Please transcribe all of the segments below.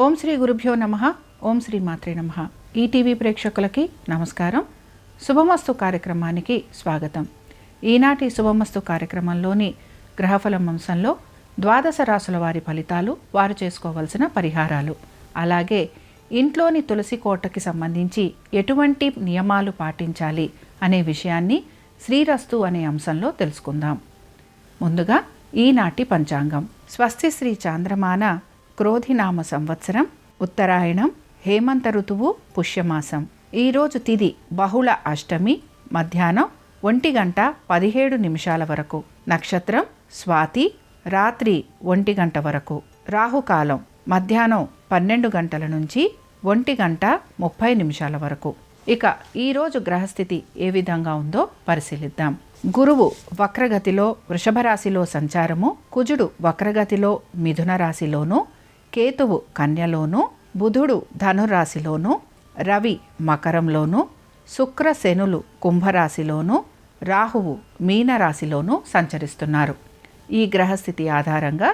ఓం శ్రీ గురుభ్యో నమః. ఓం శ్రీ మాత్రే నమః. ఈటీవీ ప్రేక్షకులకి నమస్కారం. శుభమస్తు కార్యక్రమానికి స్వాగతం. ఈనాటి శుభమస్తు కార్యక్రమంలోని గ్రహఫలం అంశంలో ద్వాదశ రాశుల వారి ఫలితాలు, వారు చేసుకోవలసిన పరిహారాలు, అలాగే ఇంట్లోని తులసి కోటకి సంబంధించి ఎటువంటి నియమాలు పాటించాలి అనే విషయాన్ని శ్రీరస్తు అనే అంశంలో తెలుసుకుందాం. ముందుగా ఈనాటి పంచాంగం. స్వస్తి శ్రీ చాంద్రమాన క్రోధినామ సంవత్సరం, ఉత్తరాయణం, హేమంత ఋతువు, పుష్యమాసం. ఈరోజు తిథి బహుళ అష్టమి, మధ్యాహ్నం 1:17 వరకు. నక్షత్రం స్వాతి, రాత్రి 1 వరకు. రాహుకాలం మధ్యాహ్నం 12 గంటల నుంచి 1:30 వరకు. ఇక ఈరోజు గ్రహస్థితి ఏ విధంగా ఉందో పరిశీలిద్దాం. గురువు వక్రగతిలో వృషభ రాశిలో సంచారము, కుజుడు వక్రగతిలో మిథున రాశిలోను, కేతువు కన్యలోను, బుధుడు ధనురాశిలోను, రవి మకరంలోను, శుక్ర శనులు కుంభరాశిలోను, రాహువు మీనరాశిలోను సంచరిస్తున్నారు. ఈ గ్రహస్థితి ఆధారంగా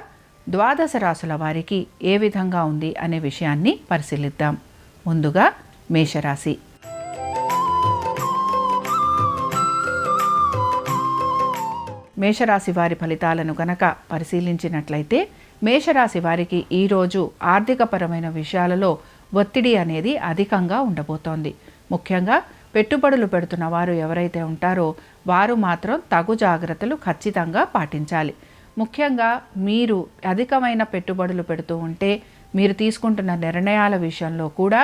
ద్వాదశ రాశుల వారికి ఏ విధంగా ఉంది అనే విషయాన్ని పరిశీలిద్దాం. ముందుగా మేషరాశి. మేషరాశి వారి ఫలితాలను గనక పరిశీలించినట్లయితే, మేషరాశి వారికి ఈరోజు ఆర్థికపరమైన విషయాలలో ఒత్తిడి అనేది అధికంగా ఉండబోతోంది. ముఖ్యంగా పెట్టుబడులు పెడుతున్న వారు ఎవరైతే ఉంటారో వారు మాత్రం తగు జాగ్రత్తలు ఖచ్చితంగా పాటించాలి. ముఖ్యంగా మీరు అధికమైన పెట్టుబడులు పెడుతూ ఉంటే మీరు తీసుకుంటున్న నిర్ణయాల విషయంలో కూడా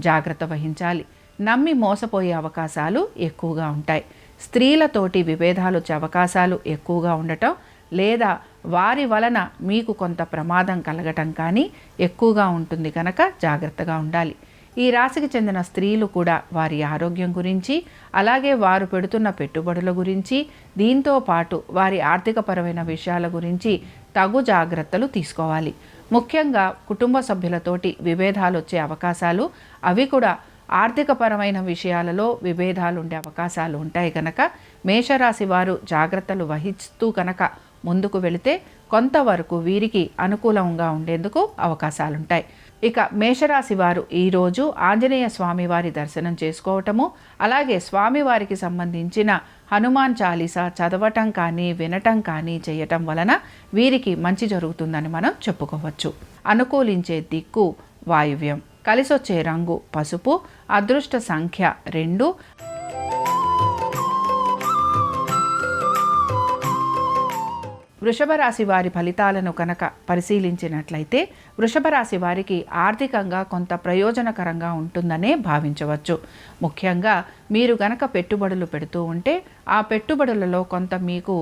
జాగ్రత్త వహించాలి. నమ్మి మోసపోయే అవకాశాలు ఎక్కువగా ఉంటాయి. స్త్రీలతోటి విభేదాలు వచ్చే అవకాశాలు ఎక్కువగా ఉండటం, లేదా వారి వలన మీకు కొంత ప్రమాదం కలగటం కానీ ఎక్కువగా ఉంటుంది కనుక జాగ్రత్తగా ఉండాలి. ఈ రాశికి చెందిన స్త్రీలు కూడా వారి ఆరోగ్యం గురించి, అలాగే వారు పెడుతున్న పెట్టుబడుల గురించి, దీంతో పాటు వారి ఆర్థికపరమైన విషయాల గురించి తగు జాగ్రత్తలు తీసుకోవాలి. ముఖ్యంగా కుటుంబ సభ్యులతోటి విభేదాలు వచ్చే అవకాశాలు, అవి కూడా ఆర్థికపరమైన విషయాలలో విభేదాలు ఉండే అవకాశాలు ఉంటాయి కనుక మేషరాశి వారు జాగ్రత్తలు వహిస్తూ కనుక ముందుకు వెళితే కొంతవరకు వీరికి అనుకూలంగా ఉండేందుకు అవకాశాలుంటాయి. ఇక మేషరాశి వారు ఈరోజు ఆంజనేయ స్వామి వారి దర్శనం చేసుకోవటము, అలాగే స్వామివారికి సంబంధించిన హనుమాన్ చాలీసా చదవటం కానీ వినటం కానీ చేయటం వలన వీరికి మంచి జరుగుతుందని మనం చెప్పుకోవచ్చు. అనుకూలించే దిక్కు వాయువ్యం. కలిసొచ్చే రంగు పసుపు. అదృష్ట సంఖ్య 2. వృషభ రాశి వారి ఫలితాలను కనుక పరిశీలించినట్లయితే, వృషభ రాశి వారికి ఆర్థికంగా కొంత ప్రయోజనకరంగా ఉంటుందనే భావించవచ్చు. ముఖ్యంగా మీరు గనక పెట్టుబడులు పెడుతూ ఉంటే ఆ పెట్టుబడులలో కొంత మీకు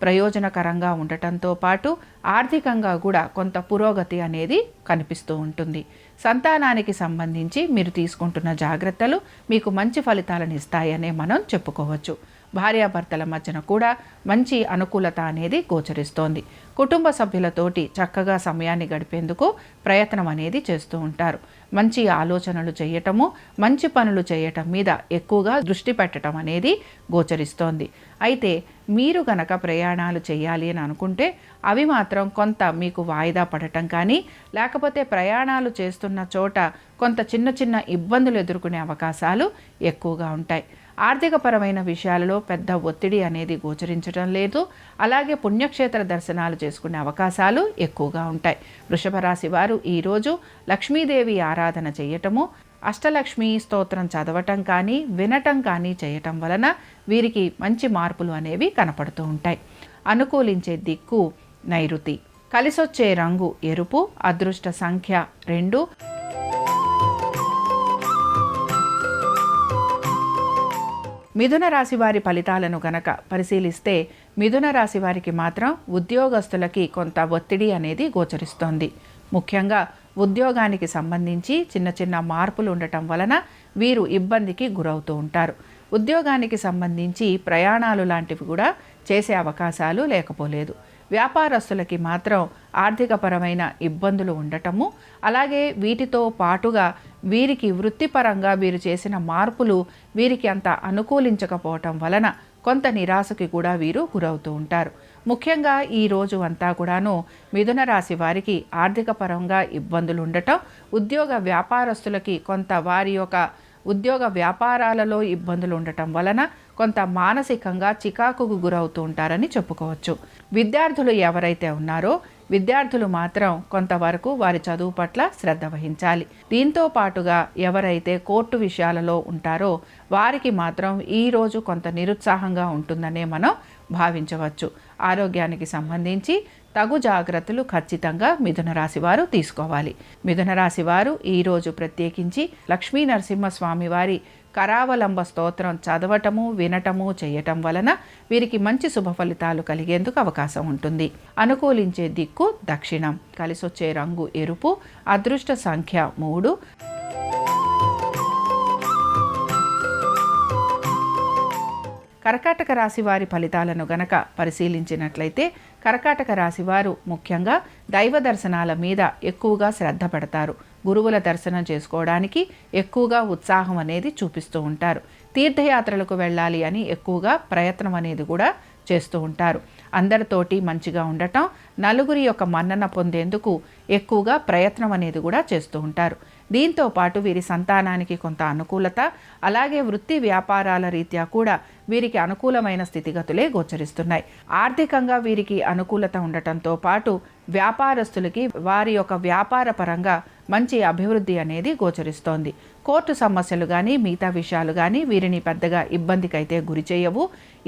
ప్రయోజనకరంగా ఉండటంతో పాటు ఆర్థికంగా కూడా కొంత పురోగతి అనేది కనిపిస్తూ ఉంటుంది. సంతానానికి సంబంధించి మీరు తీసుకుంటున్న జాగ్రత్తలు మీకు మంచి ఫలితాలను ఇస్తాయనే మనం చెప్పుకోవచ్చు. భార్యాభర్తల మధ్యన కూడా మంచి అనుకూలత అనేది గోచరిస్తోంది. కుటుంబ సభ్యులతోటి చక్కగా సమయాన్ని గడిపేందుకు ప్రయత్నం అనేది చేస్తూ ఉంటారు. మంచి ఆలోచనలు చేయటము, మంచి పనులు చేయటం మీద ఎక్కువగా దృష్టి పెట్టడం అనేది గోచరిస్తోంది. అయితే మీరు గనక ప్రయాణాలు చేయాలి అని అనుకుంటే అవి మాత్రం కొంత మీకు వాయిదా పడటం కానీ, లేకపోతే ప్రయాణాలు చేస్తున్న చోట కొంత చిన్న చిన్న ఇబ్బందులు ఎదుర్కొనే అవకాశాలు ఎక్కువగా ఉంటాయి. ఆర్థికపరమైన విషయాలలో పెద్ద ఒత్తిడి అనేది గోచరించడం లేదు. అలాగే పుణ్యక్షేత్ర దర్శనాలు చేసుకునే అవకాశాలు ఎక్కువగా ఉంటాయి. వృషభ రాశి వారు ఈరోజు లక్ష్మీదేవి ఆరాధన చేయటము, అష్టలక్ష్మి స్తోత్రం చదవటం కానీ వినటం కానీ చేయటం వలన వీరికి మంచి మార్పులు అనేవి కనపడుతూ ఉంటాయి. అనుకూలించే దిక్కు నైరుతి. కలిసొచ్చే రంగు ఎరుపు. అదృష్ట సంఖ్య 2. మిథున రాశి వారి ఫలితాలను గనక పరిశీలిస్తే, మిథున రాశి వారికి మాత్రం ఉద్యోగస్తులకి కొంత ఒత్తిడి అనేది గోచరిస్తోంది. ముఖ్యంగా ఉద్యోగానికి సంబంధించి చిన్న చిన్న మార్పులు ఉండటం వలన వీరు ఇబ్బందికి గురవుతూ ఉంటారు. ఉద్యోగానికి సంబంధించి ప్రయాణాలు లాంటివి కూడా చేసే అవకాశాలు లేకపోలేదు. వ్యాపారస్తులకి మాత్రం ఆర్థికపరమైన ఇబ్బందులు ఉండటము, అలాగే వీటితో పాటుగా వీరికి వృత్తిపరంగా వీరు చేసిన మార్పులు వీరికి అంత అనుకూలించకపోవటం వలన కొంత నిరాశకి కూడా వీరు గురవుతూ ఉంటారు. ముఖ్యంగా ఈ రోజు అంతా కూడాను మిథున రాశి వారికి ఆర్థిక పరంగా ఇబ్బందులు ఉండటం, ఉద్యోగ వ్యాపారస్తులకి కొంత వారి యొక్క ఉద్యోగ వ్యాపారాలలో ఇబ్బందులు ఉండటం వలన కొంత మానసికంగా చికాకుకు గురవుతూ ఉంటారని చెప్పుకోవచ్చు. విద్యార్థులు ఎవరైతే ఉన్నారో విద్యార్థులు మాత్రం కొంతవరకు వారి చదువు పట్ల శ్రద్ధ వహించాలి. దీంతో పాటుగా ఎవరైతే కోర్టు విషయాలలో ఉంటారో వారికి మాత్రం ఈరోజు కొంత నిరుత్సాహంగా ఉంటుందనే మనం భావించవచ్చు. ఆరోగ్యానికి సంబంధించి తగు జాగ్రత్తలు ఖచ్చితంగా మిథున రాశి వారు తీసుకోవాలి. మిథున రాశి వారు ఈరోజు ప్రత్యేకించి లక్ష్మీ నరసింహస్వామి వారి కరావలంబ స్తోత్రం చదవటము, వినటము చేయటం వలన వీరికి మంచి శుభ ఫలితాలు కలిగేందుకు అవకాశం ఉంటుంది. అనుకూలించే దిక్కు దక్షిణం. కలిసొచ్చే రంగు ఎరుపు. అదృష్ట సంఖ్య 3. కర్కాటక రాశి వారి ఫలితాలను గనక పరిశీలించినట్లయితే కర్కాటక రాశి వారు ముఖ్యంగా దైవ దర్శనాల మీద ఎక్కువగా శ్రద్ధ పెడతారు. గురువుల దర్శనం చేసుకోవడానికి ఎక్కువగా ఉత్సాహం అనేది చూపిస్తూ ఉంటారు. తీర్థయాత్రలకు వెళ్ళాలి అని ఎక్కువగా ప్రయత్నం అనేది కూడా చేస్తూ ఉంటారు. అందరితోటి మంచిగా ఉండటం, నలుగురి యొక్క మన్నన పొందేందుకు ఎక్కువగా ప్రయత్నం అనేది కూడా చేస్తూ ఉంటారు. దీంతో పాటు వీరి సంతానానికి కొంత అనుకూలత, అలాగే వృత్తి వ్యాపారాల రీత్యా కూడా వీరికి అనుకూలమైన స్థితిగతులే గోచరిస్తున్నాయి. ఆర్థికంగా వీరికి అనుకూలత ఉండటంతో పాటు వ్యాపారస్తులకి వారి యొక్క వ్యాపార పరంగా మంచి అభివృద్ధి అనేది గోచరిస్తోంది. కోర్టు సమస్యలు కానీ మిగతా విషయాలు కానీ వీరిని పెద్దగా ఇబ్బందికైతే గురి చేయవు.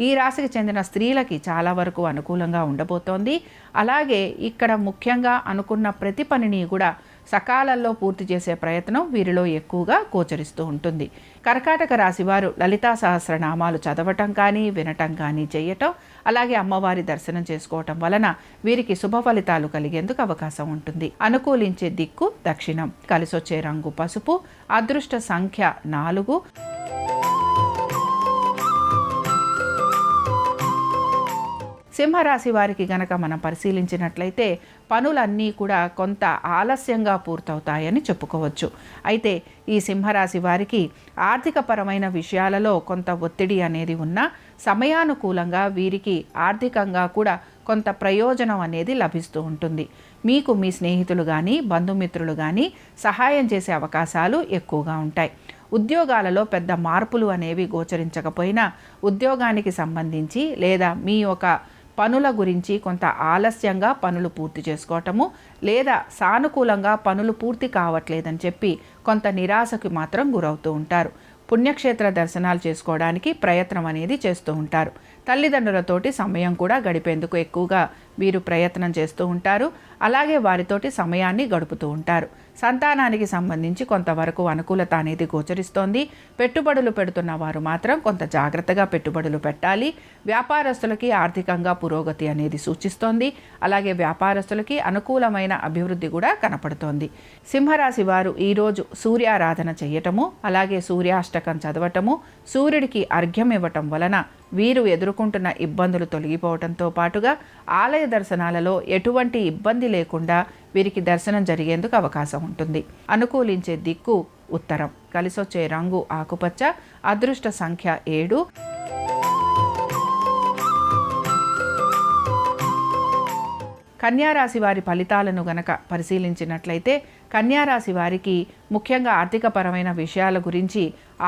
ఈ రాశికి చెందిన స్త్రీలకి చాలా వరకు అనుకూలంగా ఉండబోతోంది. అలాగే ఇక్కడ ముఖ్యంగా అనుకున్న ప్రతి పనిని కూడా సకాలంలో పూర్తి చేసే ప్రయత్నం వీరిలో ఎక్కువగా గోచరిస్తూ ఉంటుంది. కర్కాటక రాశివారు లలితా సహస్రనామాలు చదవటం కానీ వినటం కానీ చేయటం, అలాగే అమ్మవారి దర్శనం చేసుకోవటం వలన వీరికి శుభ ఫలితాలు కలిగేందుకు అవకాశం ఉంటుంది. అనుకూలించే దిక్కు దక్షిణం. కలిసొచ్చే రంగు పసుపు. అదృష్ట సంఖ్య 4. సింహరాశి వారికి గనక మనం పరిశీలించినట్లయితే పనులన్నీ కూడా కొంత ఆలస్యంగా పూర్తవుతాయని చెప్పుకోవచ్చు. అయితే ఈ సింహరాశి వారికి ఆర్థికపరమైన విషయాలలో కొంత ఒత్తిడి అనేది ఉన్నా సమయానుకూలంగా వీరికి ఆర్థికంగా కూడా కొంత ప్రయోజనం అనేది లభిస్తూ ఉంటుంది. మీకు మీ స్నేహితులు కానీ బంధుమిత్రులు కానీ సహాయం చేసే అవకాశాలు ఎక్కువగా ఉంటాయి. ఉద్యోగాలలో పెద్ద మార్పులు అనేవి గోచరించకపోయినా ఉద్యోగానికి సంబంధించి లేదా మీ యొక్క పనుల గురించి కొంత ఆలస్యంగా పనులు పూర్తి చేసుకోవటము, లేదా సానుకూలంగా పనులు పూర్తి కావట్లేదని చెప్పి కొంత నిరాశకు మాత్రం గురవుతూ ఉంటారు. పుణ్యక్షేత్ర దర్శనాలు చేసుకోవడానికి ప్రయత్నం అనేది చేస్తూ ఉంటారు. తల్లిదండ్రులతోటి సమయం కూడా గడిపేందుకు ఎక్కువగా వీరు ప్రయత్నం చేస్తూ ఉంటారు. అలాగే వారితోటి సమయాన్ని గడుపుతూ ఉంటారు. సంతానానికి సంబంధించి కొంతవరకు అనుకూలత అనేది గోచరిస్తోంది. పెట్టుబడులు పెడుతున్న వారు మాత్రం కొంత జాగ్రత్తగా పెట్టుబడులు పెట్టాలి. వ్యాపారస్తులకి ఆర్థికంగా పురోగతి అనేది సూచిస్తోంది. అలాగే వ్యాపారస్తులకి అనుకూలమైన అభివృద్ధి కూడా కనపడుతోంది. సింహరాశి వారు ఈరోజు సూర్యారాధన చేయటము, అలాగే సూర్యాష్టకం చదవటము, సూర్యుడికి అర్ఘ్యం ఇవ్వటం వలన వీరు ఎదుర్కొంటున్న ఇబ్బందులు తొలగిపోవడంతో పాటుగా ఆలయ దర్శనాలలో ఎటువంటి ఇబ్బంది లేకుండా వీరికి దర్శనం జరిగేందుకు అవకాశం ఉంటుంది. అనుకూలించే దిక్కు ఉత్తరం. కలిసొచ్చే రంగు ఆకుపచ్చ. అదృష్ట సంఖ్య 7. కన్యారాశి వారి ఫలితాలను గనక పరిశీలించినట్లయితే కన్యారాశి వారికి ముఖ్యంగా ఆర్థికపరమైన విషయాల గురించి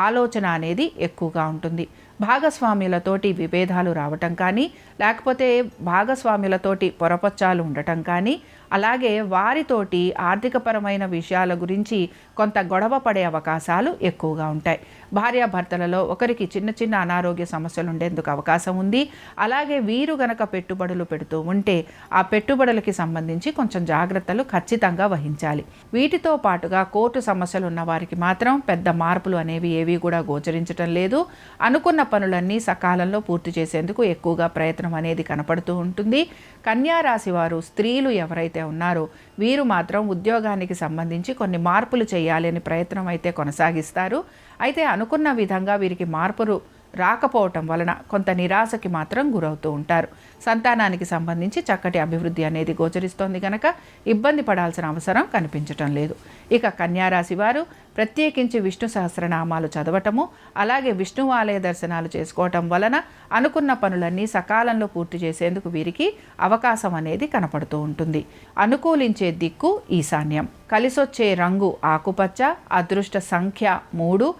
ఆలోచన అనేది ఎక్కువగా ఉంటుంది. భాగస్వామ్యులతోటి విభేదాలు రావటం కానీ, లేకపోతే భాగస్వామ్యులతోటి పొరపచ్చాలు ఉండటం కానీ, అలాగే వారితోటి ఆర్థికపరమైన విషయాల గురించి కొంత గొడవ పడే అవకాశాలు ఎక్కువగా ఉంటాయి. భార్యాభర్తలలో ఒకరికి చిన్న చిన్న అనారోగ్య సమస్యలు ఉండేందుకు అవకాశం ఉంది. అలాగే వీరు గనక పెట్టుబడులు పెడుతూ ఉంటే ఆ పెట్టుబడులకి సంబంధించి కొంచెం జాగ్రత్తలు ఖచ్చితంగా వహించాలి. వీటితో పాటుగా కోర్టు సమస్యలు ఉన్న వారికి మాత్రం పెద్ద మార్పులు అనేవి ఏవి కూడా గోచరించటం లేదు. అనుకున్న పనులన్నీ సకాలంలో పూర్తి చేసేందుకు ఎక్కువగా ప్రయత్నం అనేది కనపడుతూ ఉంటుంది. కన్యా రాశి వారు స్త్రీలు ఎవరైతే ఉన్నారో వీరు మాత్రం ఉద్యోగానికి సంబంధించి కొన్ని మార్పులు చేయాలి అని ప్రయత్నం అయితే కొనసాగిస్తారు. అయితే అనుకున్న విధంగా వీరికి మార్పులు రాకపోవటం వలన కొంత నిరాశకి మాత్రం గురవుతూ ఉంటారు. సంతానానికి సంబంధించి చక్కటి అభివృద్ధి అనేది గోచరిస్తోంది కనుక ఇబ్బంది పడాల్సిన అవసరం కనిపించటం లేదు. ఇక కన్యారాశి వారు ప్రత్యేకించి విష్ణు సహస్రనామాలు చదవటము, అలాగే విష్ణు ఆలయ దర్శనాలు చేసుకోవటం వలన అనుకున్న పనులన్నీ సకాలంలో పూర్తి చేసేందుకు వీరికి అవకాశం అనేది కనపడుతూ ఉంటుంది. అనుకూలించే దిక్కు ఈశాన్యం. కలిసొచ్చే రంగు ఆకుపచ్చ. అదృష్ట సంఖ్య 3.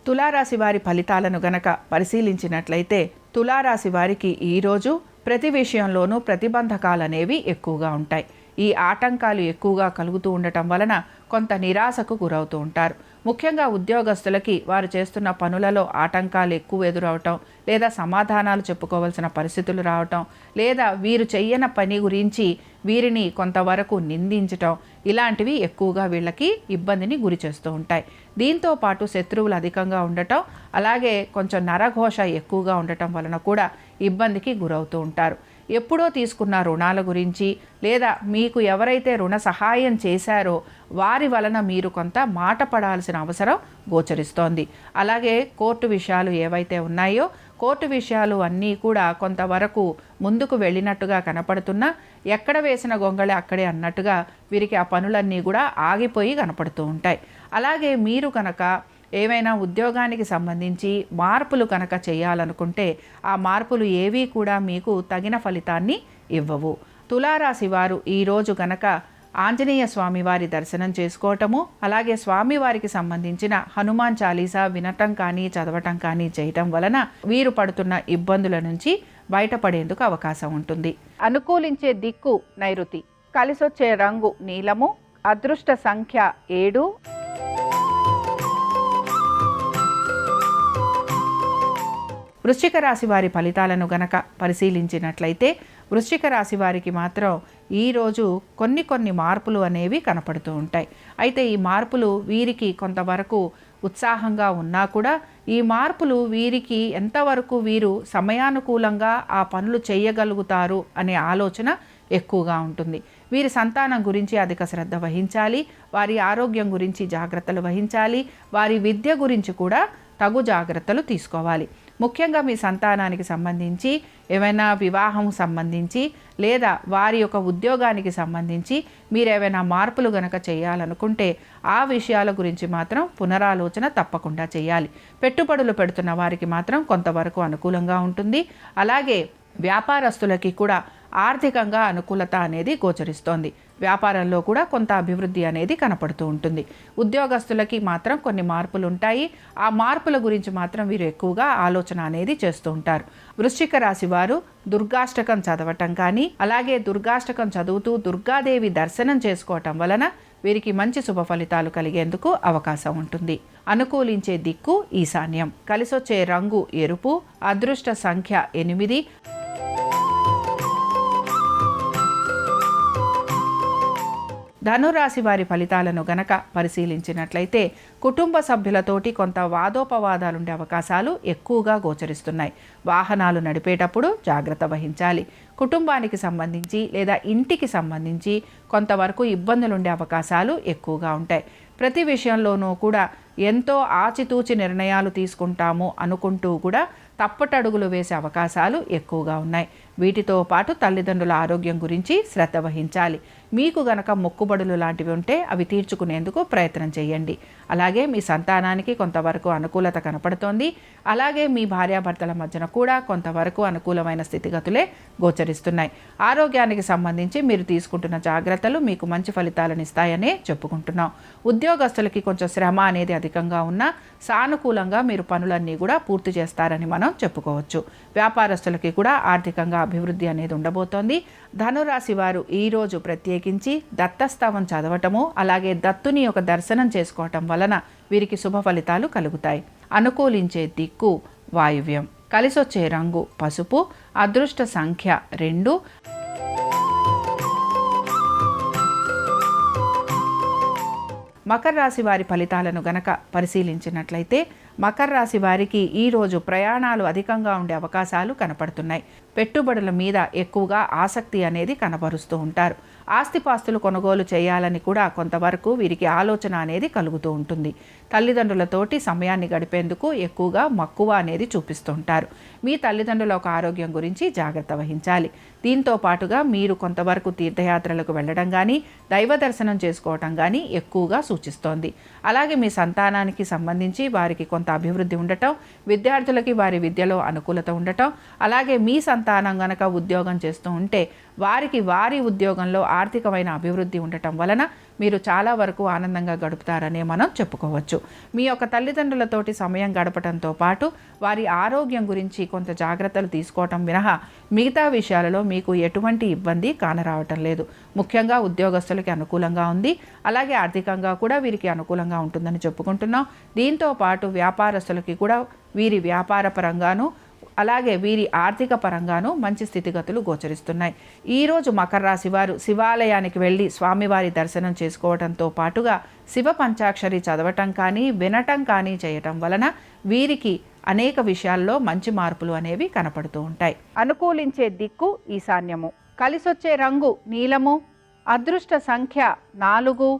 తులారాశి వారి ఫలితాలను గనక పరిశీలించినట్లయితే తులారాశి వారికి ఈరోజు ప్రతి విషయంలోనూ ప్రతిబంధకాలు అనేవి ఎక్కువగా ఉంటాయి. ఈ ఆటంకాలు ఎక్కువగా కలుగుతూ ఉండటం వలన కొంత నిరాశకు గురవుతూ ఉంటారు. ముఖ్యంగా ఉద్యోగస్తులకి వారు చేస్తున్న పనులలో ఆటంకాలు ఎక్కువ ఎదురవటం, లేదా సమాధానాలు చెప్పుకోవాల్సిన పరిస్థితులు రావటం, లేదా వీరు చెయ్యని పని గురించి వీరిని కొంతవరకు నిందించటం, ఇలాంటివి ఎక్కువగా వీళ్ళకి ఇబ్బందిని గురి చేస్తూ ఉంటాయి. దీంతో పాటు శత్రువులు అధికంగా ఉండటం, అలాగే కొంచెం నరఘోష ఎక్కువగా ఉండటం వలన కూడా ఇబ్బందికి గురవుతూ ఉంటారు. ఎప్పుడో తీసుకున్న రుణాల గురించి, లేదా మీకు ఎవరైతే రుణ సహాయం చేశారో వారి వలన మీరు కొంత మాట పడాల్సిన అవసరం గోచరిస్తోంది. అలాగే కోర్టు విషయాలు ఏవైతే ఉన్నాయో కోర్టు విషయాలు అన్నీ కూడా కొంతవరకు ముందుకు వెళ్ళినట్టుగా కనపడుతున్నా, ఎక్కడ వేసిన గొంగళి అక్కడే అన్నట్టుగా వీరికి ఆ పనులన్నీ కూడా ఆగిపోయి కనపడుతూ ఉంటాయి. అలాగే మీరు కనుక ఏవైనా ఉద్యోగానికి సంబంధించి మార్పులు కనుక చేయాలనుకుంటే ఆ మార్పులు ఏవీ కూడా మీకు తగిన ఫలితాన్ని ఇవ్వవు. తులారాశి వారు ఈరోజు కనుక ఆంజనేయ స్వామివారి దర్శనం చేసుకోవటము, అలాగే స్వామివారికి సంబంధించిన హనుమాన్ చాలీసా వినటం కానీ చదవటం కానీ చేయటం వలన వీరు పడుతున్న ఇబ్బందుల నుంచి బయటపడేందుకు అవకాశం ఉంటుంది. అనుకూలించే దిక్కు నైరుతి. కలిసొచ్చే రంగు నీలము. అదృష్ట సంఖ్య 7. వృశ్చిక రాశి వారి ఫలితాలను గనక పరిశీలించినట్లయితే వృశ్చిక రాశి వారికి మాత్రం ఈరోజు కొన్ని మార్పులు అనేవి కనపడుతూ ఉంటాయి. అయితే ఈ మార్పులు వీరికి కొంతవరకు ఉత్సాహంగా ఉన్నా కూడా ఈ మార్పులు వీరికి ఎంతవరకు వీరు సమయానుకూలంగా ఆ పనులు చేయగలుగుతారు అనే ఆలోచన ఎక్కువగా ఉంటుంది. వీరి సంతానం గురించి అధిక శ్రద్ధ వహించాలి, వారి ఆరోగ్యం గురించి జాగ్రత్తలు వహించాలి, వారి విద్య గురించి కూడా తగు జాగ్రత్తలు తీసుకోవాలి. ముఖ్యంగా మీ సంతానానికి సంబంధించి ఏమైనా వివాహం సంబంధించి, లేదా వారి యొక్క ఉద్యోగానికి సంబంధించి మీరేమైనా మార్పులు గనక చేయాలనుకుంటే ఆ విషయాల గురించి మాత్రం పునరాలోచన తప్పకుండా చేయాలి. పెట్టుబడులు పెడుతున్న వారికి మాత్రం కొంతవరకు అనుకూలంగా ఉంటుంది. అలాగే వ్యాపారస్తులకి కూడా ఆర్థికంగా అనుకూలత అనేది గోచరిస్తోంది. వ్యాపారంలో కూడా కొంత అభివృద్ధి అనేది కనపడుతూ ఉంటుంది. ఉద్యోగస్తులకి మాత్రం కొన్ని మార్పులు ఉంటాయి. ఆ మార్పుల గురించి మాత్రం వీరు ఎక్కువగా ఆలోచన అనేది చేస్తూ ఉంటారు. వృశ్చిక రాశి వారు దుర్గాష్టకం చదవటం కానీ, అలాగే దుర్గాష్టకం చదువుతూ దుర్గాదేవి దర్శనం చేసుకోవటం వలన వీరికి మంచి శుభ ఫలితాలు కలిగేందుకు అవకాశం ఉంటుంది. అనుకూలించే దిక్కు ఈశాన్యం. కలిసొచ్చే రంగు ఎరుపు. అదృష్ట సంఖ్య 8. ధనురాశి వారి ఫలితాలను గనక పరిశీలించినట్లయితే కుటుంబ సభ్యులతోటి కొంత వాదోపవాదాలుండే అవకాశాలు ఎక్కువగా గోచరిస్తున్నాయి. వాహనాలు నడిపేటప్పుడు జాగ్రత్త వహించాలి. కుటుంబానికి సంబంధించి లేదా ఇంటికి సంబంధించి కొంతవరకు ఇబ్బందులుండే అవకాశాలు ఎక్కువగా ఉంటాయి. ప్రతి విషయంలోనూ కూడా ఎంతో ఆచితూచి నిర్ణయాలు తీసుకుంటాము అనుకుంటూ కూడా తప్పటడుగులు వేసే అవకాశాలు ఎక్కువగా ఉన్నాయి. వీటితో పాటు తల్లిదండ్రుల ఆరోగ్యం గురించి శ్రద్ధ వహించాలి. మీకు గనక మొక్కుబడులు లాంటివి ఉంటే అవి తీర్చుకునేందుకు ప్రయత్నం చేయండి. అలాగే మీ సంతానానికి కొంతవరకు అనుకూలత కనపడుతోంది. అలాగే మీ భార్యాభర్తల మధ్యన కూడా కొంతవరకు అనుకూలమైన స్థితిగతులే గోచరిస్తున్నాయి. ఆరోగ్యానికి సంబంధించి మీరు తీసుకుంటున్న జాగ్రత్తలు మీకు మంచి ఫలితాలను ఇస్తాయనే చెప్పుకుంటున్నాం. ఉద్యోగస్తులకి కొంచెం శ్రమ అనేది అధికంగా ఉన్నా సానుకూలంగా మీరు పనులన్నీ కూడా పూర్తి చేస్తారని మనం చెప్పుకోవచ్చు. వ్యాపారస్తులకి కూడా ఆర్థికంగా అభివృద్ధి అనేది ఉండబోతోంది. ధనురాశి వారు ఈరోజు ప్రత్యేకించి దత్తస్తవం చదవటము, అలాగే దత్తుని యొక్క దర్శనం చేసుకోవటం వలన వీరికి శుభ ఫలితాలు కలుగుతాయి. అనుకూలించే దిక్కు వాయువ్యం. కలిసొచ్చే రంగు పసుపు. అదృష్ట సంఖ్య 2. మకర రాశి వారి ఫలితాలను గనక పరిశీలించినట్లయితే మకర రాశి వారికి ఈరోజు ప్రయాణాలు అధికంగా ఉండే అవకాశాలు కనపడుతున్నాయి. పెట్టుబడుల మీద ఎక్కువగా ఆసక్తి అనేది కనబరుస్తూ ఉంటారు. ఆస్తిపాస్తులు కొనుగోలు చేయాలని కూడా కొంతవరకు వీరికి ఆలోచన అనేది కలుగుతూ ఉంటుంది. తల్లిదండ్రులతోటి సమయాన్ని గడిపేందుకు ఎక్కువగా మక్కువ అనేది చూపిస్తుంటారు. మీ తల్లిదండ్రుల ఒక ఆరోగ్యం గురించి జాగ్రత్త వహించాలి. దీంతో పాటుగా మీరు కొంతవరకు తీర్థయాత్రలకు వెళ్ళడం కానీ దైవ దర్శనం చేసుకోవటం కానీ ఎక్కువగా సూచిస్తోంది. అలాగే మీ సంతానానికి సంబంధించి వారికి కొంత అభివృద్ధి ఉండటం, విద్యార్థులకి వారి విద్యలో అనుకూలత ఉండటం, అలాగే మీ సంతానం గనక ఉద్యోగం చేస్తూ ఉంటే వారికి వారి ఉద్యోగంలో ఆర్థికమైన అభివృద్ధి ఉండటం వలన మీరు చాలా వరకు ఆనందంగా గడుపుతారనే మనం చెప్పుకోవచ్చు. మీ యొక్క తల్లిదండ్రులతోటి సమయం గడపడంతో పాటు వారి ఆరోగ్యం గురించి కొంత జాగ్రత్తలు తీసుకోవటం మినహా మిగతా విషయాలలో మీకు ఎటువంటి ఇబ్బంది కానరావటం లేదు. ముఖ్యంగా ఉద్యోగస్తులకి అనుకూలంగా ఉంది. అలాగే ఆర్థికంగా కూడా వీరికి అనుకూలంగా ఉంటుందని చెప్పుకుంటున్నాం. దీంతో పాటు వ్యాపారస్తులకి కూడా వీరి వ్యాపార పరంగాను అలాగే వీరి ఆర్థిక పరంగాను మంచి స్థితిగతులు గోచరిస్తున్నాయి. ఈరోజు మకర రాశి వారు శివాలయానికి వెళ్ళి స్వామివారి దర్శనం చేసుకోవడంతో పాటుగా శివ పంచాక్షరి చదవటం కానీ వినటం కానీ చేయటం వలన వీరికి అనేక విషయాల్లో మంచి మార్పులు అనేవి కనపడుతూ ఉంటాయి. అనుకూలించే దిక్కు ఈశాన్యము. కలిసొచ్చే రంగు నీలము. అదృష్ట సంఖ్య 4.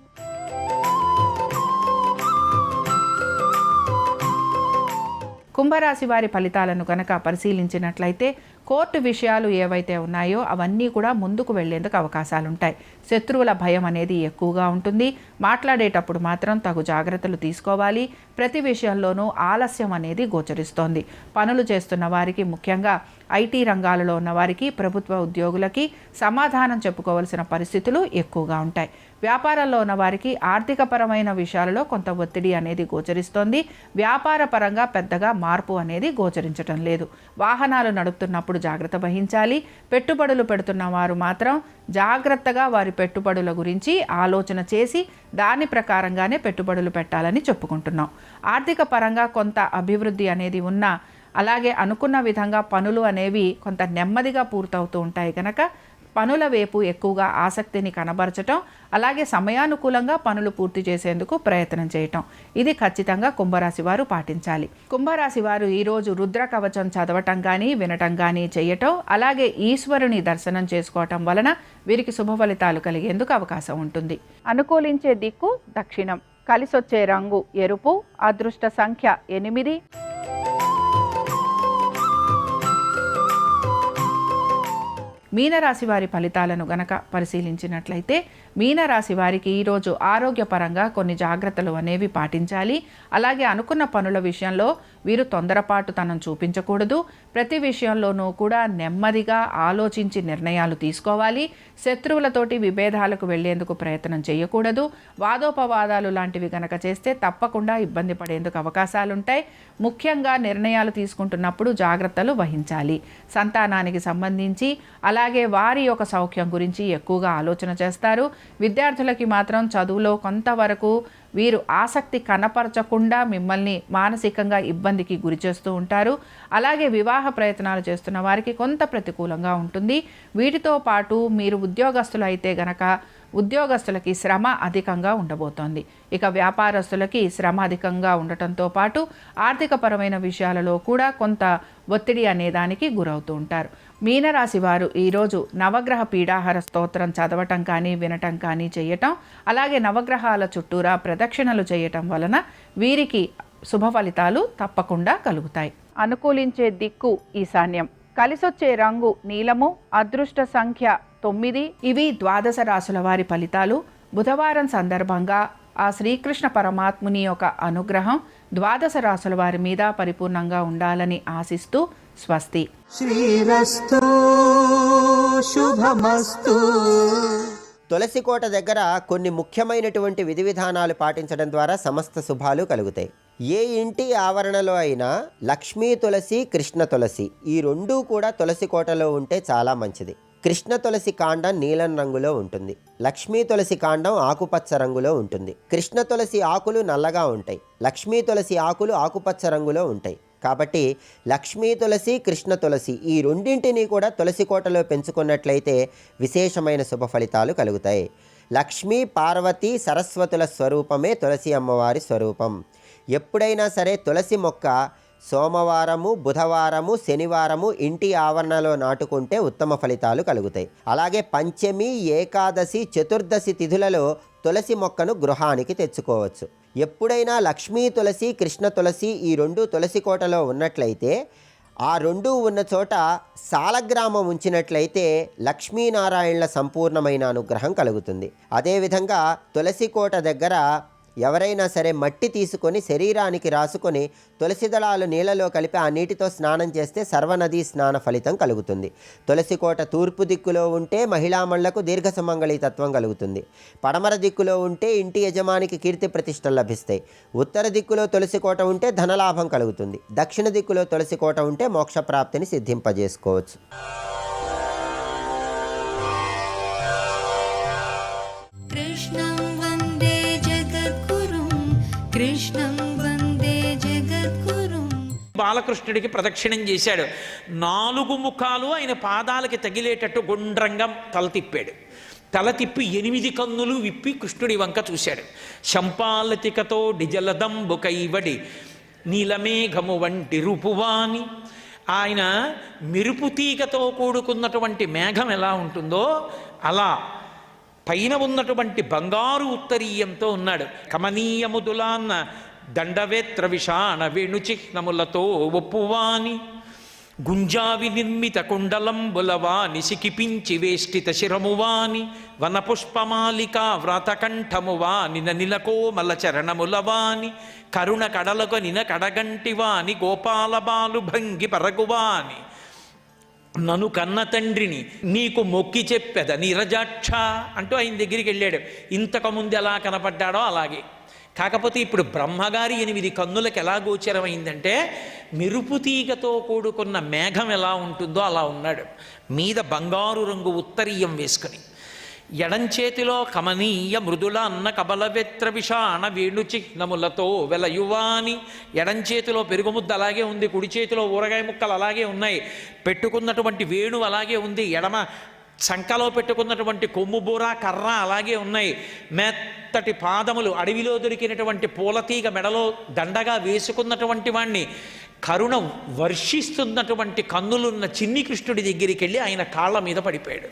కుంభరాశి వారి ఫలితాలను కనుక పరిశీలించినట్లయితే కోర్టు విషయాలు ఏవైతే ఉన్నాయో అవన్నీ కూడా ముందుకు వెళ్లేందుకు అవకాశాలుంటాయి. శత్రువుల భయం అనేది ఎక్కువగా ఉంటుంది. మాట్లాడేటప్పుడు మాత్రం తగు జాగ్రత్తలు తీసుకోవాలి. ప్రతి విషయంలోనూ ఆలస్యం అనేది గోచరిస్తోంది. పనులు చేస్తున్న వారికి, ముఖ్యంగా ఐటీ రంగాలలో ఉన్న వారికి, ప్రభుత్వ ఉద్యోగులకి సమాధానం చెప్పుకోవాల్సిన పరిస్థితులు ఎక్కువగా ఉంటాయి. వ్యాపారంలో ఉన్న వారికి ఆర్థికపరమైన విషయాలలో కొంత ఒత్తిడి అనేది గోచరిస్తోంది. వ్యాపార పరంగా పెద్దగా మార్పు అనేది గోచరించటం లేదు. వాహనాలు నడుపుతున్నప్పుడు జాగ్రత్త వహించాలి. పెట్టుబడులు పెడుతున్న వారు మాత్రం జాగ్రత్తగా వారి పెట్టుబడుల గురించి ఆలోచన చేసి దాని ప్రకారంగానే పెట్టుబడులు పెట్టాలని చెప్పుకుంటున్నాం. ఆర్థిక పరంగా కొంత అభివృద్ధి అనేది ఉన్నా అలాగే అనుకున్న విధంగా పనులు అనేవి కొంత నెమ్మదిగా పూర్తవుతూ ఉంటాయి కనుక పనుల వైపు ఎక్కువగా ఆసక్తిని కనబరచటం, అలాగే సమయానుకూలంగా పనులు పూర్తి చేసేందుకు ప్రయత్నం చేయటం, ఇది ఖచ్చితంగా కుంభరాశి వారు పాటించాలి. కుంభరాశి వారు ఈరోజు రుద్ర కవచం చదవటం కానీ వినటం కానీ చేయటం, అలాగే ఈశ్వరుని దర్శనం చేసుకోవటం వలన వీరికి శుభ ఫలితాలు కలిగేందుకు అవకాశం ఉంటుంది. అనుకూలించే దిక్కు దక్షిణం. కలిసొచ్చే రంగు ఎరుపు. అదృష్ట సంఖ్య 8. మీనరాశి వారి ఫలితాలను గనక పరిశీలించినట్లయితే మీనరాశి వారికి ఈరోజు ఆరోగ్యపరంగా కొన్ని జాగ్రత్తలు అనేవి పాటించాలి. అలాగే అనుకున్న పనుల విషయంలో వీరు తొందరపాటుతనం చూపించకూడదు. ప్రతి విషయంలోనూ కూడా నెమ్మదిగా ఆలోచించి నిర్ణయాలు తీసుకోవాలి. శత్రువులతోటి విభేదాలకు వెళ్లేందుకు ప్రయత్నం చేయకూడదు. వాదోపవాదాలు లాంటివి గనక చేస్తే తప్పకుండా ఇబ్బంది పడేందుకు అవకాశాలుంటాయి. ముఖ్యంగా నిర్ణయాలు తీసుకుంటున్నప్పుడు జాగ్రత్తలు వహించాలి. సంతానానికి సంబంధించి అలాగే వారి యొక్క సౌఖ్యం గురించి ఎక్కువగా ఆలోచన చేస్తారు. విద్యార్థులకి మాత్రం చదువులో కొంతవరకు వీరు ఆసక్తి కనపరచకుండా మిమ్మల్ని మానసికంగా ఇబ్బందికి గురి చేస్తూ ఉంటారు. అలాగే వివాహ ప్రయత్నాలు చేస్తున్న వారికి కొంత ప్రతికూలంగా ఉంటుంది. వీటితో పాటు మీరు ఉద్యోగస్తులు అయితే గనక ఉద్యోగస్తులకి శ్రమ అధికంగా ఉండబోతోంది. ఇక వ్యాపారస్తులకి శ్రమ అధికంగా ఉండటంతో పాటు ఆర్థికపరమైన విషయాలలో కూడా కొంత ఒత్తిడి అనేదానికి గురవుతూ ఉంటారు. మీనరాశి వారు ఈరోజు నవగ్రహ పీడాహార స్తోత్రం చదవటం కానీ వినటం కానీ చేయటం, అలాగే నవగ్రహాల చుట్టూరా ప్రదక్షిణలు చేయటం వలన వీరికి శుభ ఫలితాలు తప్పకుండా కలుగుతాయి. అనుకూలించే దిక్కు ఈశాన్యం. కలిసొచ్చే రంగు నీలము. అదృష్ట సంఖ్య 9. ఇవి ద్వాదశ రాశుల వారి ఫలితాలు. బుధవారం సందర్భంగా ఆ శ్రీకృష్ణ పరమాత్ముని యొక్క అనుగ్రహం ద్వాదశ రాశుల వారి మీద పరిపూర్ణంగా ఉండాలని ఆశిస్తూ స్వస్తి. శ్రీరస్తు శుభమస్తు. తులసి కోట దగ్గర కొన్ని ముఖ్యమైనటువంటి విధి విధానాలు పాటించడం ద్వారా సమస్త శుభాలు కలుగుతాయి. ఏ ఇంటి ఆవరణలో అయినా లక్ష్మీ తులసి, కృష్ణ తులసి ఈ రెండూ కూడా తులసి కోటలో ఉంటే చాలా మంచిది. కృష్ణ తులసి కాండం నీలం రంగులో ఉంటుంది. లక్ష్మీ తులసి కాండం ఆకుపచ్చ రంగులో ఉంటుంది. కృష్ణ తులసి ఆకులు నల్లగా ఉంటాయి. లక్ష్మీ తులసి ఆకులు ఆకుపచ్చ రంగులో ఉంటాయి. కాబట్టి లక్ష్మీ తులసి, కృష్ణ తులసి ఈ రెండింటినీ కూడా తులసి కోటలో పెంచుకున్నట్లయితే విశేషమైన శుభ ఫలితాలు కలుగుతాయి. లక్ష్మీ, పార్వతి, సరస్వతుల స్వరూపమే తులసి అమ్మవారి స్వరూపం. ఎప్పుడైనా సరే తులసి మొక్క సోమవారము, బుధవారము, శనివారము ఇంటి ఆవరణలో నాటుకుంటే ఉత్తమ ఫలితాలు కలుగుతాయి. అలాగే పంచమి, ఏకాదశి, చతుర్దశి తిథులలో తులసి మొక్కను గృహానికి తెచ్చుకోవచ్చు. ఎప్పుడైనా లక్ష్మీ తులసి, కృష్ణ తులసి ఈ రెండు తులసి కోటలో ఉన్నట్లయితే ఆ రెండూ ఉన్న చోట సాలగ్రామం ఉంచినట్లయితే లక్ష్మీనారాయణల సంపూర్ణమైన అనుగ్రహం కలుగుతుంది. అదేవిధంగా తులసి కోట దగ్గర ఎవరైనా సరే మట్టి తీసుకొని శరీరానికి రాసుకొని తులసి దళాలు నీళ్ళలో కలిపి ఆ నీటితో స్నానం చేస్తే సర్వనదీ స్నాన ఫలితం కలుగుతుంది. తులసి కోట తూర్పు దిక్కులో ఉంటే మహిళామణులకు దీర్ఘ సుమంగళి తత్వం కలుగుతుంది. పడమర దిక్కులో ఉంటే ఇంటి యజమానికి కీర్తి ప్రతిష్టలు లభిస్తాయి. ఉత్తర దిక్కులో తులసి కోట ఉంటే ధనలాభం కలుగుతుంది. దక్షిణ దిక్కులో తులసి కోట ఉంటే మోక్షప్రాప్తిని సిద్ధింపజేసుకోవచ్చు. కృష్ణం వందే జగద్గురుం. బాలకృష్ణుడికి ప్రదక్షిణం చేశాడు. 4 ముఖాలు ఆయన పాదాలకి తగిలేటట్టు గుండ్రంగా తల తిప్పాడు. తల తిప్పి 8 కన్నులు విప్పి కృష్ణుడి వంక చూశాడు. శంపాలతికతో డిజలదంబు కైవడి నీలమేఘము వంటి రూపువాని. ఆయన మెరుపు తీగతో కూడుకున్నటువంటి మేఘం ఎలా ఉంటుందో అలా పైన ఉన్నటువంటి బంగారు ఉత్తరీయంతో ఉన్నాడు. కమనీయముదులాన్న దండవేత్ర విషాణ వేణుచిహ్నములతో ఒప్పువాని. గుంజావి నిర్మిత కుండలంబులవాని సికిపించి వేష్టిత శిరమువాని. వనపుష్పమాలికా వ్రాతకంఠమువాని నిలకోమల చరణములవాని. కరుణ కడలకు నిన కడగంటివాని గోపాల బాలు భంగి పరగువాని. నన్ను కన్న తండ్రిని నీకు మొక్కి చెప్పెద నీరజాక్ష అంటూ ఆయన దగ్గరికి వెళ్ళాడు. ఇంతకుముందు ఎలా కనపడ్డాడో అలాగే. కాకపోతే ఇప్పుడు బ్రహ్మగారి 8 కన్నులకు ఎలా గోచరమైందంటే మెరుపు తీగతో కూడుకున్న మేఘం ఎలా ఉంటుందో అలా ఉన్నాడు. మీద బంగారు రంగు ఉత్తరీయం వేసుకుని ఎడంచేతిలో కమనీయ మృదుల అన్న కబలవెత్ర విషాణ వేణుచిహ్నములతో వెలయువాని. ఎడంచేతిలో పెరుగుముద్ద అలాగే ఉంది, కుడి చేతిలో ఊరగాయ ముక్కలు అలాగే ఉన్నాయి, పెట్టుకున్నటువంటి వేణు అలాగే ఉంది, ఎడమ సంకలో పెట్టుకున్నటువంటి కొమ్ము బూర కర్ర అలాగే ఉన్నాయి. మెత్తటి పాదములు, అడవిలో దొరికినటువంటి పూలతీగ మెడలో దండగా వేసుకున్నటువంటి వాణ్ణి, కరుణ వర్షిస్తున్నటువంటి కన్నులున్న చిన్ని కృష్ణుడి దగ్గరికి వెళ్ళి ఆయన కాళ్ళ మీద పడిపోయాడు.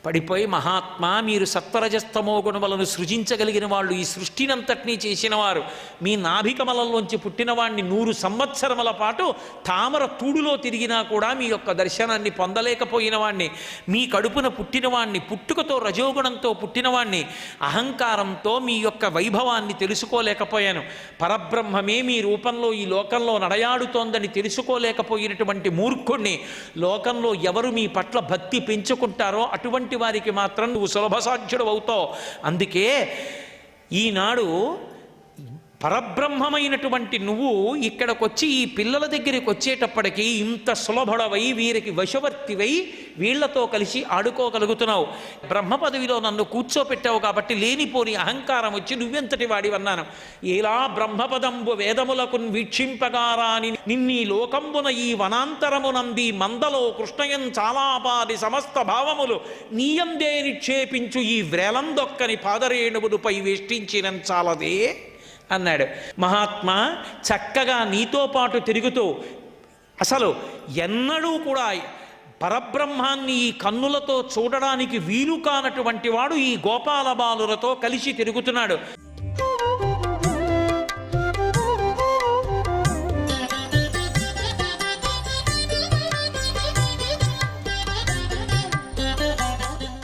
పడిపోయి, మహాత్మా, మీరు సత్వరజస్తమో గుణములను సృజించగలిగిన వాళ్ళు, ఈ సృష్టినంతటినీ చేసినవారు, మీ నాభికమలంలోంచి పుట్టిన వాణ్ణి 100 సంవత్సరముల పాటు తామర తూడులో తిరిగినా కూడా మీ యొక్క దర్శనాన్ని పొందలేకపోయిన వాణ్ణి, మీ కడుపున పుట్టినవాణ్ణి, పుట్టుకతో రజోగుణంతో పుట్టినవాణ్ణి, అహంకారంతో మీ యొక్క వైభవాన్ని తెలుసుకోలేకపోయాను. పరబ్రహ్మమే మీ రూపంలో ఈ లోకంలో నడయాడుతోందని తెలుసుకోలేకపోయినటువంటి మూర్ఖుణ్ణి. లోకంలో ఎవరు మీ పట్ల భక్తి పెంచుకుంటారో అటువంటి వారికి మాత్రం నువ్వు సులభ సాధ్యుడు అవుతావు. అందుకే ఈనాడు పరబ్రహ్మమైనటువంటి నువ్వు ఇక్కడికొచ్చి ఈ పిల్లల దగ్గరికి వచ్చేటప్పటికీ ఇంత సులభుడవై వీరికి వశవర్తివై వీళ్లతో కలిసి ఆడుకోగలుగుతున్నావు. బ్రహ్మ పదవిలో నన్ను కూర్చోపెట్టావు కాబట్టి లేనిపోని అహంకారం వచ్చి నువ్వెంతటి వాడివన్నాను. ఇలా బ్రహ్మపదంబు వేదములకు వీక్షింపగారాని నిన్నీ లోకంబున ఈ వనాంతరమునంది మందలో కృష్ణయం చాలాపాది సమస్త భావములు నీయందే నిక్షేపించు ఈ వ్రేలందొక్కని పాదరేణువులపై వేష్టించిన చాలదే అన్నాడు. మహాత్మా, చక్కగా నీతో పాటు తిరుగుతూ అసలు ఎన్నడూ కూడా పరబ్రహ్మాన్ని ఈ కన్నులతో చూడడానికి వీలు కానటువంటి వాడు ఈ గోపాల బాలులతో కలిసి తిరుగుతున్నాడు.